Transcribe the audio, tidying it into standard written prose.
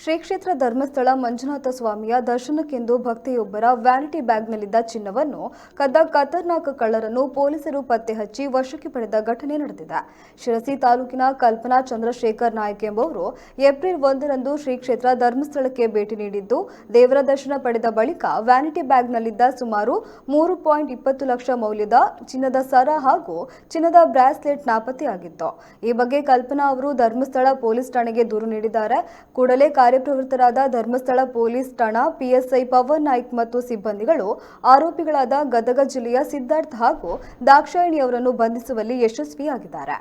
ಶ್ರೀ ಕ್ಷೇತ್ರ ಧರ್ಮಸ್ಥಳ ಮಂಜುನಾಥ ಸ್ವಾಮಿಯ ದರ್ಶನಕ್ಕೆಂದು ಭಕ್ತೆಯೊಬ್ಬರ ವ್ಯಾನಿಟಿ ಬ್ಯಾಗ್ನಲ್ಲಿದ್ದ ಚಿನ್ನವನ್ನು ಕದ್ದ ಖತರ್ನಾಕ್ ಕಳ್ಳರನ್ನು ಪೊಲೀಸರು ಪತ್ತೆ ಹಚ್ಚಿ ವಶಕ್ಕೆ ಪಡೆದ ಘಟನೆ ನಡೆದಿದೆ. ಶಿರಸಿ ತಾಲೂಕಿನ ಕಲ್ಪನಾ ಚಂದ್ರಶೇಖರ್ ನಾಯ್ಕ್ ಎಂಬುವರು ಏಪ್ರಿಲ್ 1ರಂದು ಶ್ರೀ ಕ್ಷೇತ್ರ ಧರ್ಮಸ್ಥಳಕ್ಕೆ ಭೇಟಿ ನೀಡಿದ್ದು, ದೇವರ ದರ್ಶನ ಪಡೆದ ಬಳಿಕ ವ್ಯಾನಿಟಿ ಬ್ಯಾಗ್ನಲ್ಲಿದ್ದ ಸುಮಾರು 3.20 ಲಕ್ಷ ಮೌಲ್ಯದ ಚಿನ್ನದ ಸರ ಹಾಗೂ ಚಿನ್ನದ ಬ್ರಾಸ್ಲೆಟ್ ನಾಪತ್ತೆಯಾಗಿತ್ತು. ಈ ಬಗ್ಗೆ ಕಲ್ಪನಾ ಅವರು ಧರ್ಮಸ್ಥಳ ಪೊಲೀಸ್ ಠಾಣೆಗೆ ದೂರು ನೀಡಿದ್ದಾರೆ. ಕೂಡಲೇ ಕಾರ್ಯಪ್ರವೃತ್ತರಾದ ಧರ್ಮಸ್ಥಳ ಪೊಲೀಸ್ ಠಾಣಾ ಪಿಎಸ್ಐ ಪವನ್ ನಾಯ್ಕ್ ಮತ್ತು ಸಿಬ್ಬಂದಿಗಳು ಆರೋಪಿಗಳಾದ ಗದಗ ಜಿಲ್ಲೆಯ ಸಿದ್ಧಾರ್ಥ್ ಹಾಗೂ ದಾಕ್ಷಾಯಿಣಿ ಅವರನ್ನು ಬಂಧಿಸುವಲ್ಲಿ ಯಶಸ್ವಿಯಾಗಿದ್ದಾರೆ.